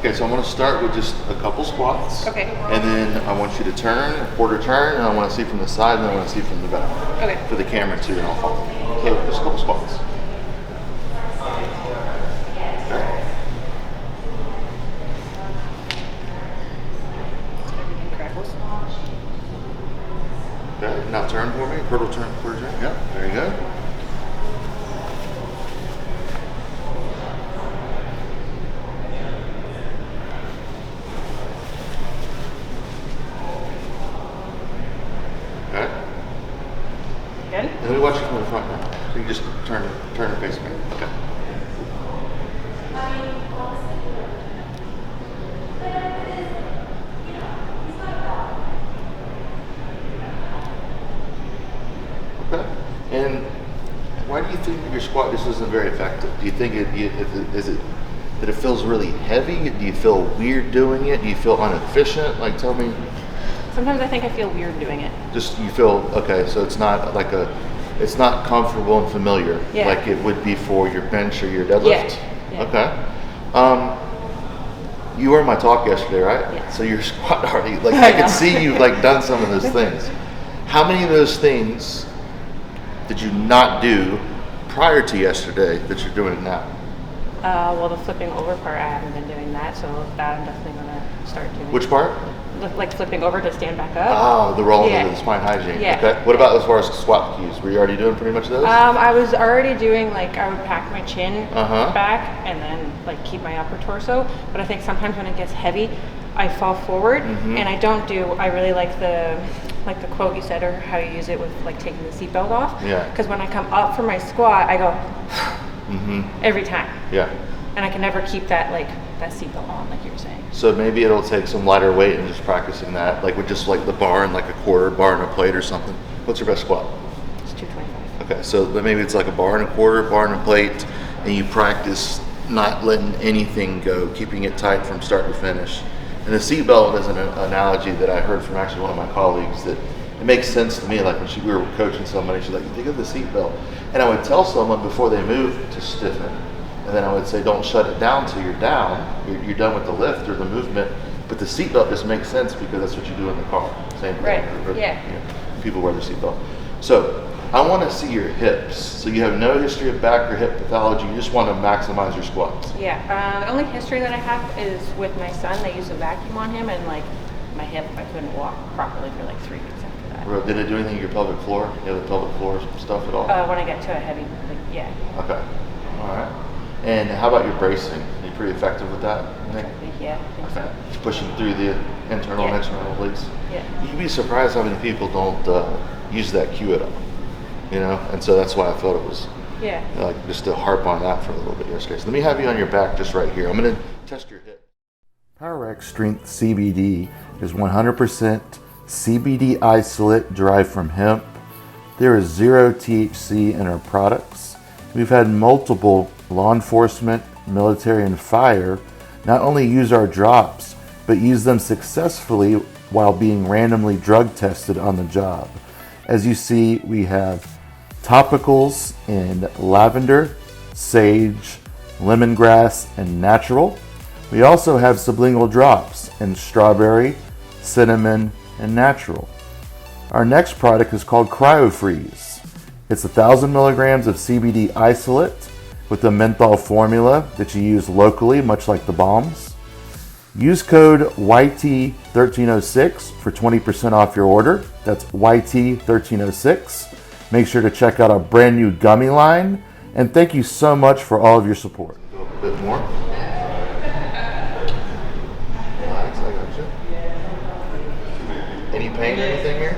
Okay, so I'm going to start with just a couple squats. Okay. And then I want you to turn, a quarter turn, and I want to see from the side, and then I want to see from the back. Okay. For the camera too, and I'll follow. So just a couple squats. Okay. Everything crackles. Okay, now turn for me, quarter turn, quarter turn. Yep, there you go. Good? And let me watch you from the front now. So you just turn and face me. Okay. Okay. And why do you think that your squat just isn't very effective? Do you think that it feels really heavy? Do you feel weird doing it? Do you feel inefficient? Like, tell me. Sometimes I think I feel weird doing it. Just you feel okay, so it's not like it's not comfortable and familiar like it would be for your bench or your deadlift. Yeah. Okay. You were in my talk yesterday, right? Yeah. So your squat already I could see you've done some of those things. How many of those things did you not do prior to yesterday that you're doing now? Well, the flipping over part, I haven't been doing that, so that I'm definitely gonna start doing. Which part? Like flipping over to stand back up. Oh, the rolling into the spine hygiene. Yeah. Okay. What about as far as squat cues? Were you already doing pretty much those? I was already doing I would pack my chin Uh-huh. back and then keep my upper torso. But I think sometimes when it gets heavy, I fall forward and I really like the quote you said or how you use it with taking the seatbelt off. Yeah. Because when I come up for my squat, I go every time. Yeah. And I can never keep that that seatbelt on, like you were saying. So maybe it'll take some lighter weight and just practicing that, with just the bar and a quarter, bar and a plate or something. What's your best squat? It's 225. Okay, so then maybe it's a bar and a quarter, bar and a plate, and you practice not letting anything go, keeping it tight from start to finish. And the seatbelt is an analogy that I heard from actually one of my colleagues that it makes sense to me. When we were coaching somebody, she's like, think of the seatbelt. And I would tell someone before they move to stiffen. And then I would say, don't shut it down till you're down. You're done with the lift or the movement. But the seatbelt just makes sense because that's what you do in the car. Same thing. Right. Or, Yeah. People wear their seatbelt. So I want to see your hips. So you have no history of back or hip pathology. You just want to maximize your squats. Yeah. The only history that I have is with my son. They used a vacuum on him, and my hip, I couldn't walk properly for 3 weeks after that. Did it do anything to your pelvic floor? You have the pelvic floor stuff at all? When I get to a heavy, yeah. Okay. All right. And how about your bracing? Are you pretty effective with that? Yeah, I think so. Just pushing through the internal and external obliques. Yeah. You'd be surprised how many people don't use that cue at all. And so that's why I thought it was just to harp on that for a little bit yesterday. So let me have you on your back just right here. I'm going to test your hip. Powerx Strength CBD is 100% CBD isolate derived from hemp. There is 0 THC in our products. We've had multiple law enforcement, military, and fire not only use our drops, but use them successfully while being randomly drug tested on the job. As you see, we have topicals in lavender, sage, lemongrass, and natural. We also have sublingual drops in strawberry, cinnamon, and natural. Our next product is called CryoFreeze. It's 1,000 milligrams of CBD isolate with a menthol formula that you use locally, much like the bombs. Use code YT1306 for 20% off your order. That's YT1306. Make sure to check out our brand new gummy line. And thank you so much for all of your support. Go a bit more. Relax, I got you. Any pain or anything here?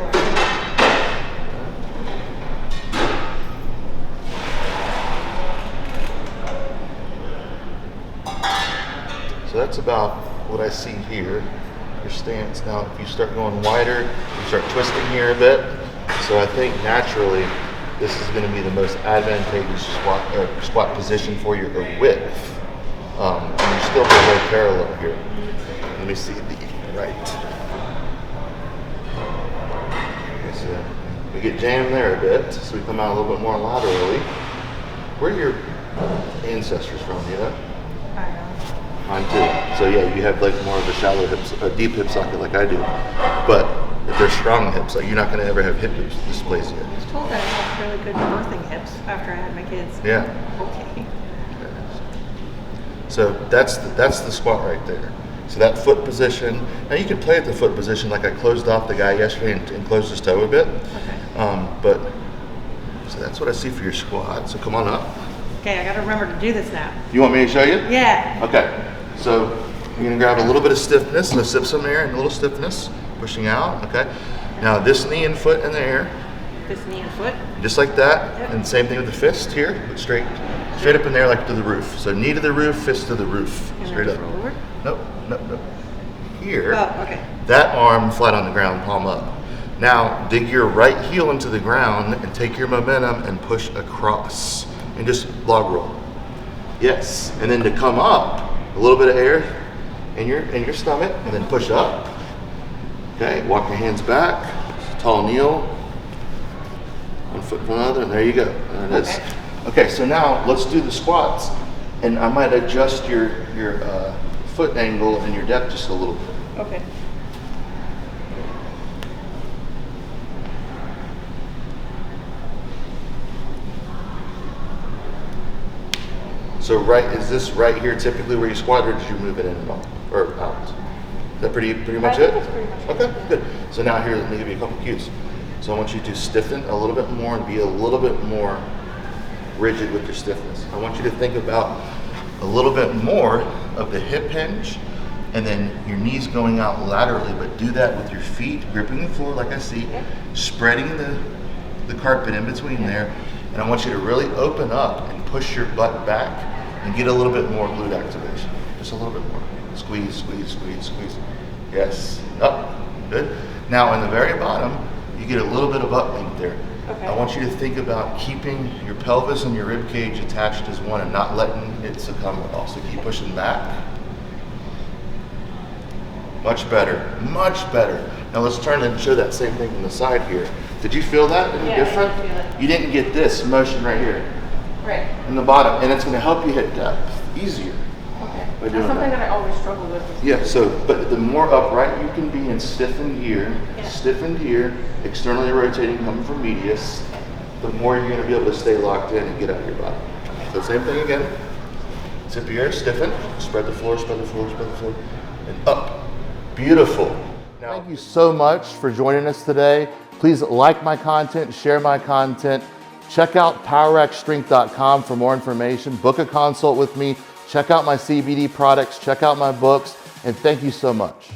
So that's about what I see here, your stance. Now, if you start going wider, you start twisting here a bit. So I think naturally, this is going to be the most advantageous squat position for your width. And you still go very parallel here. Let me see the right. So we get jammed there a bit, so we come out a little bit more laterally. Where are your ancestors from, you know? Mine too. So yeah, you have like more of a shallow hips, a deep hip socket like I do. But if they're strong hips, like you're not gonna ever have hip dysplasia. I was told that I have really good birthing hips after I had my kids. Yeah. Okay. So that's the squat right there. So that foot position. Now you can play at the foot position like I closed off the guy yesterday and closed his toe a bit. Okay. But so that's what I see for your squat. So come on up. Okay, I got to remember to do this now. You want me to show you? Yeah. Okay. So you're gonna grab a little bit of stiffness. Let's sip some air and a little stiffness, pushing out. Okay. Now this knee and foot in the air. This knee and foot. Just like that. Yep. And same thing with the fist here. But straight up in there like to the roof. So knee to the roof, fist to the roof. And Straight then up. roll over. Nope. Here. Oh, okay. That arm flat on the ground, palm up. Now dig your right heel into the ground and take your momentum and push across. And just log roll. Yes. And then to come up, a little bit of air in your stomach, and then push up. Okay, walk your hands back, tall kneel, one foot from another, and there you go. There it is. Okay, so now let's do the squats, and I might adjust your foot angle and your depth just a little bit. Okay. So is this right here typically where you squat, or did you move it in at all, or out? Is that pretty much it? That's pretty much it. Okay, good. So now here, let me give you a couple cues. So I want you to stiffen a little bit more and be a little bit more rigid with your stiffness. I want you to think about a little bit more of the hip hinge, and then your knees going out laterally, but do that with your feet gripping the floor like I see, spreading the carpet in between there, and I want you to really open up and push your butt back and get a little bit more glute activation. Just a little bit more. Squeeze, squeeze, squeeze, squeeze. Yes, up, good. Now in the very bottom, you get a little bit of up link there. Okay. I want you to think about keeping your pelvis and your rib cage attached as one and not letting it succumb at all. So keep pushing back. Much better, much better. Now let's turn and show that same thing from the side here. Did you feel that any different? I did feel it. You didn't get this motion right here Right. in the bottom, and it's going to help you hit depth easier. Okay. By That's doing something that. that I always struggle with. Yeah, so, but the more upright you can be and stiffened here, externally rotating, coming from medius, the more you're going to be able to stay locked in and get out of your body. So same thing again. Tip of your air, stiffen, spread the floor, spread the floor, spread the floor, and up. Beautiful. Now, thank you so much for joining us today. Please like my content, share my content. Check out powerxstrength.com for more information. Book a consult with me. Check out my CBD products. Check out my books. And thank you so much.